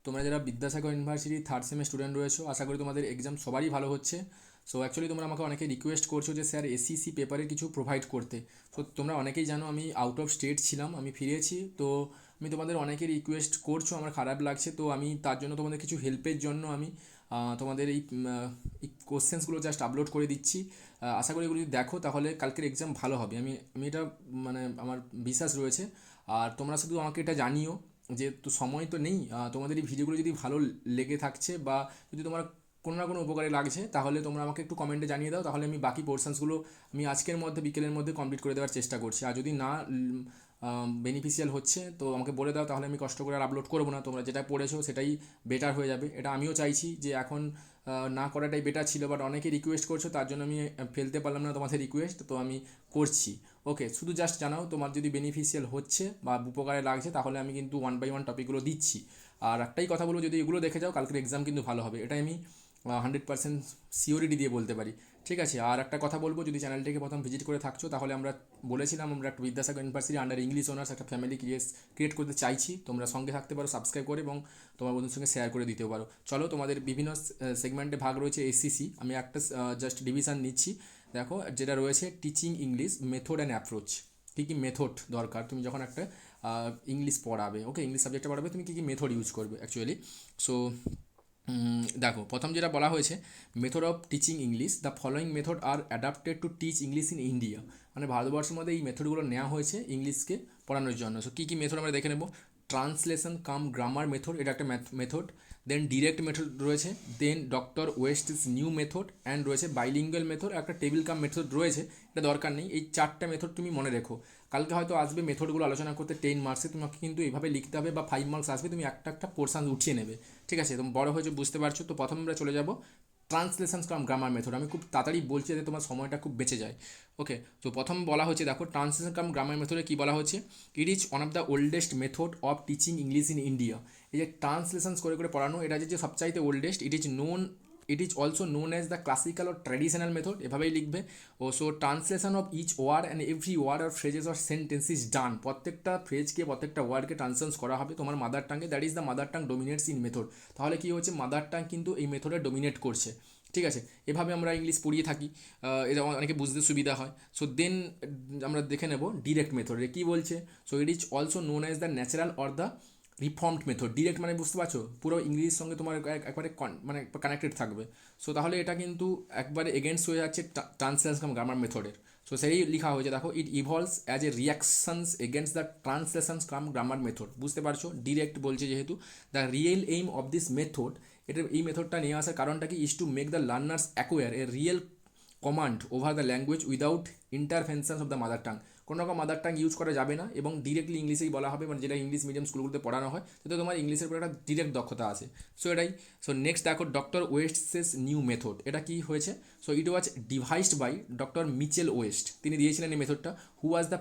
তোমরা যারা Vidyasagar university third সেমে student রয়েছো, আশা করি তোমাদের এক্সাম সবারই ভালো হচ্ছে। সো অ্যাকচুয়ালি তোমরা আমাকে অনেকে রিকোয়েস্ট করছো যে স্যার এসিসি পেপারের কিছু প্রোভাইড করতে। সো তোমরা অনেকেই জানো আমি আউট অফ স্টেট ছিলাম, আমি ফিরেছি। তো আমি তোমাদের অনেকে রিকোয়েস্ট করছো, আমার খারাপ লাগছে। তো আমি তার জন্য তোমাদের কিছু হেল্পের জন্য আমি তোমাদের এই কোশ্চেন্সগুলো জাস্ট আপলোড করে দিচ্ছি। আশা করি এগুলো যদি দেখো তাহলে কালকের এক্সাম ভালো হবে। আমি আমি এটা মানে আমার বিশ্বাস রয়েছে। আর তোমরা শুধু আমাকে এটা জানিও যে তো সময় তো নেই, তোমাদের এই ভিডিওগুলো যদি ভালো লেগে থাকছে বা যদি তোমার কোনো না কোনো উপকারে লাগছে তাহলে তোমরা আমাকে একটু কমেন্টে জানিয়ে দাও, তাহলে আমি বাকি পোর্শনসগুলো আমি আজকের মধ্যে বিকেলের মধ্যে কমপ্লিট করে দেওয়ার চেষ্টা করছি। আর যদি না বেনিফিশিয়াল হচ্ছে তো আমাকে বলে দাও, তাহলে আমি কষ্ট করে আর আপলোড করবো না। তোমরা যেটা পড়েছো সেটাই বেটার হয়ে যাবে, এটা আমিও চাইছি যে এখন না করাটাই বেটার ছিল। বাট অনেকে রিকোয়েস্ট করছো, তার জন্য আমি ফেলতে পারলাম না তোমাদের রিকোয়েস্ট, তো আমি করছি। ওকে, শুধু জাস্ট জানাও তোমার যদি বেনিফিশিয়াল হচ্ছে বা উপকারে লাগছে, তাহলে আমি কিন্তু ওয়ান বাই ওয়ান টপিকগুলো দিচ্ছি। আর একটাই কথা বলবো, যদি এগুলো দেখে যাও কালকের এক্সাম কিন্তু ভালো হবে, এটাই আমি 100% সিওরিটি দিয়ে বলতে পারি। ঠিক আছে, আর একটা কথা বলবো, যদি চ্যানেলটিকে প্রথম ভিজিট করে থাকছো তাহলে আমরা বলেছিলাম আমরা একটা Vidyasagar university under English honours একটা ফ্যামিলি ক্রিয়েট করতে চাইছি। তোমরা সঙ্গে থাকতে পারো, সাবস্ক্রাইব করে এবং তোমার বন্ধুদের সঙ্গে শেয়ার করে দিতেও পারো। চলো, তোমাদের বিভিন্ন সেগমেন্টে ভাগ রয়েছে এসসিসি, আমি একটা জাস্ট ডিভিশন নিচ্ছি। দেখো, যেটা রয়েছে teaching English method and approach. কী কী মেথড দরকার তুমি যখন একটা ইংলিশ পড়াবে, ওকে, ইংলিশ সাবজেক্টে পড়াবে, তুমি কী কী মেথড ইউজ করবে অ্যাকচুয়ালি। সো দেখো, প্রথম যেটা বলা হয়েছে, method of teaching English, the following method are adapted to teach English in India. মানে ভারতবর্ষের মধ্যে এই মেথডগুলো নেওয়া হয়েছে ইংলিশকে পড়ানোর জন্য। সো কী কী মেথড আমরা দেখে নেব। ট্রান্সলেশন কাম গ্রামার মেথড, এটা একটা মেথড। দেন ডিরেক্ট মেথড রয়েছে। দেন doctor wastes new method, and রয়েছে বাইলিঙ্গুয়াল মেথড, একটা টেবিল কাম মেথড রয়েছে। এটা দরকার নেই, এই চারটা মেথড তুমি মনে রেখো। কালকে হয়তো আসবে মেথডগুলো আলোচনা করতে 10 মার্কসে, তোমাকে কিন্তু এইভাবে লিখতে হবে, বা 5 মার্কস আসবে, তুমি একটা একটা পোর্শন উঠিয়ে নেবে। ঠিক আছে, তুমি বড় হয়েছে, বুঝতে পারছো। তো প্রথম আমরা চলে যাব ট্রান্সলেশন কাম গ্রামার মেথড। আমি খুব তাড়াতাড়ি বলছি যাতে তোমার সময়টা খুব বেঁচে যায়। ওকে, তো প্রথম বলা হচ্ছে, দেখো ট্রান্সলেশন কাম গ্রামার মেথডে কী বলা হচ্ছে, it is one of the oldest method of teaching English in India. এই যে ট্রান্সলেশনস করে করে পড়ানো, এটা যে সবচাইতে oldest. It is also known as the classical or traditional method, এভাবেই লিখবে। ও so translation of each word and every word আর phrases or sentence is done. প্রত্যেকটা ফ্রেজকে, প্রত্যেকটা ওয়ার্ডকে ট্রান্সলেশন করা হবে তোমার মাদার টাঙ্গে। That is the mother tongue dominates in method. তাহলে কী হচ্ছে, মাদার টাং কিন্তু এই মেথডে ডোমিনেট করছে। ঠিক আছে, এভাবে আমরা ইংলিশ পড়িয়ে থাকি, এটা অনেকে বুঝতে সুবিধা হয়। সো দেন আমরা দেখে নেব ডিরেক্ট মেথডে কী বলছে। So it is also known as the natural or the reformed method. Direct মানে বুঝতে পারছো, পুরো ইংলিশের সঙ্গে তোমার একবারে মানে কানেক্টেড থাকবে। সো তাহলে এটা কিন্তু একবারে এগেনস্ট হয়ে যাচ্ছে ট্রান্সলেশন গ্রামার মেথডের। সো সেই লেখা হয়েছে, দেখো, it evolves as a reactions against the translation cum grammar method. বুঝতে পারছো, ডিরেক্ট বলছে যেহেতু। The real aim of this method, এটা এই মেথডটা নিয়ে আসার কারণটা কি, is to make the learners acquire a real command over the language without interventions of the mother tongue. কোনো রকম মাদার টাং ইউজ করা যাবে না, এবং ডিরেক্টলি ইংলিশেই বলা হবে, মানে যেটা ইংলিশ মিডিয়াম স্কুলগুলোতে পড়ানো হয়, যাতে তোমার ইংলিশের উপর একটা ডিরেক্ট দক্ষতা আছে। সো এটাই। সো নেক্সট দেখো, ডক্টর ওয়েস্টসেস নিউ মেথড, এটা কি হয়েছে। So it was devised by doctor Michael West. তিনি দিয়েছিলেন এই মেথডটা, who was the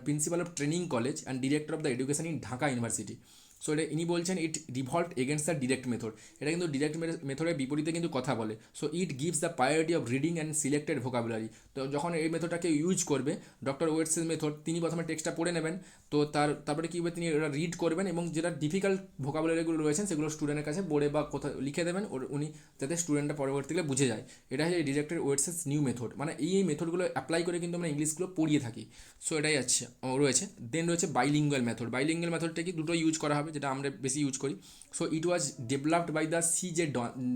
principal of training college and director of the education in Dhaka university. So এটা ইনি বলছেন, it revolt against the direct method. এটা কিন্তু ডিরেক্ট মেথডের বিপরীতে কিন্তু কথা বলে। So it gives the priority of reading and selected vocabulary. তো যখন এই মেথডটাকে ইউজ করবে ডক্টর ওয়েটসের মেথড, তিনি প্রথমে টেক্সটটা পড়ে নেবেন। তো তারপরে কী হবে, তিনি ওটা রিড করবেন, এবং যেটা ডিফিকাল্ট ভোকাবুলারিগুলো রয়েছেন সেগুলো স্টুডেন্টের কাছে বোর্ডে বা কোথাও লিখে দেবেন, উনি যাতে স্টুডেন্টটা পরবর্তীকালে বুঝে যায়। এটা হচ্ছে ডিরেক্টর ওয়েটসেস নিউ মেথড। মানে এই মেথডগুলো অ্যাপ্লাই করে কিন্তু আমরা ইংলিশগুলো পড়িয়ে থাকি। সো এটাই আছে রয়েছে। দেন রয়েছে বাইলিঙ্গুয়াল মেথড। বাইলিঙ্গুয়াল মেথডটা কি, দুটো ইউজ করা হবে, যেটা আমরা বেশি ইউজ করি। So it was developed by the CJ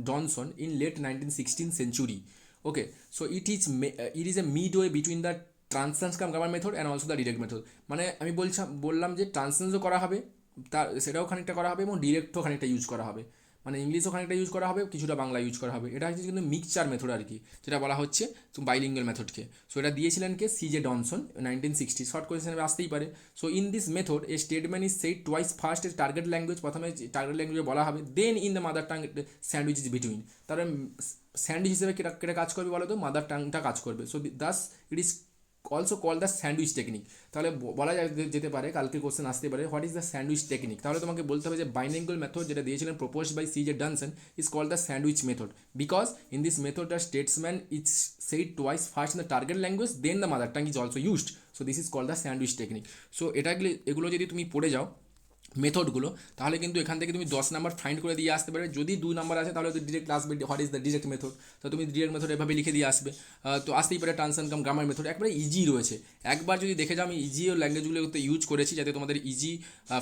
Johnson in late 1916 century. Okay, so it is a mid way between the translation cum grammar method and also the direct method. মানে আমি বললাম যে ট্রান্সলেশনও করা হবে, তার সেটাও খানিকটা করা হবে, এবং ডিরেক্টও খানিকটা ইউজ করা হবে। মানে ইংলিশও খানিকটা ইউজ করা হবে, কিছুটা বাংলা ইউজ করা হবে। এটা হচ্ছে কিন্তু মিক্সচার মেথড আর কি, যেটা বলা হচ্ছে বাইলিঙ্গুয়াল মেথডকে। সো এটা দিয়েছিলেন কে, CJ ডনসন, 1960। শর্ট কোয়েশ্চেন আসতেই পারে। So in this method a statement is said twice, first এর টার্গেট ল্যাঙ্গুয়েজ, প্রথমে টার্গেট ল্যাঙ্গুয়েজে বলা হবে, then in the mother tongue sandwich is between. তারপরে স্যান্ডউইচ হিসেবে কেটা কাজ করবে বলো তো, মাদার টাংটা কাজ করবে। So thus it is also call the sandwich technique. তাহলে বলা যেতে পারে, কালকে কোশ্চেন আসতে পারে, what is the sandwich technique. তাহলে তোমাকে বলতে হবে যে বাইলিঙ্গুয়াল মেথড যেটা দিয়েছিলেন proposed by CJ Dodson is called the sandwich method, because in this method the statesman is said twice, first in the target language then the mother tongue is also used. So this is called the sandwich technique. So এগুলো যদি তুমি পড়ে যাও মেথডগুলো, তাহলে কিন্তু এখান থেকে তুমি 10 নাম্বার ফাইন্ড করে দিয়ে আসতে পারবে। যদি 2 নাম্বার আসে তাহলে তো ডিরেক্ট আসবে what is the direct method, তো তুমি ডিরেক্ট মেথড এভাবে লিখে দিয়ে আসবে। তো আসতেই পারে ট্রান্সলেশন কাম গ্রামার মেথড, একবারে ইজি রয়েছে। একবার যদি দেখে যাও আমি ইজি ল্যাঙ্গুয়েজগুলো ইউজ করেছি যাতে তোমাদের ইজি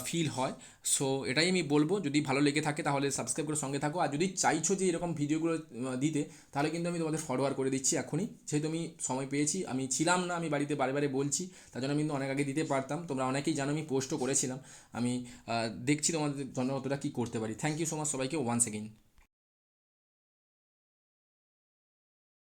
ফিল হয়। সো এটাই আমি বলবো, যদি ভালো লেগে থাকে তাহলে সাবস্ক্রাইব করে সঙ্গে থাকো, আর যদি চাইছো যে এরকম ভিডিওগুলো দিতে, তাহলে কিন্তু আমি তোমাদের ফরওয়ার্ড করে দিচ্ছি এখনই, যেহেতু আমি সময় পেয়েছি। আমি ছিলাম না, আমি বাড়িতে বারে বারে বলছি, তার জন্য আমি কিন্তু অনেক আগে দিতে পারতাম। তোমরা অনেকেই জানো আমি পোস্টও করেছিলাম। আমি দেখছি তোমাদের জন্য অতটা কী করতে পারি। থ্যাংক ইউ সো মাচ সবাইকে ওয়ান্স এগেইন।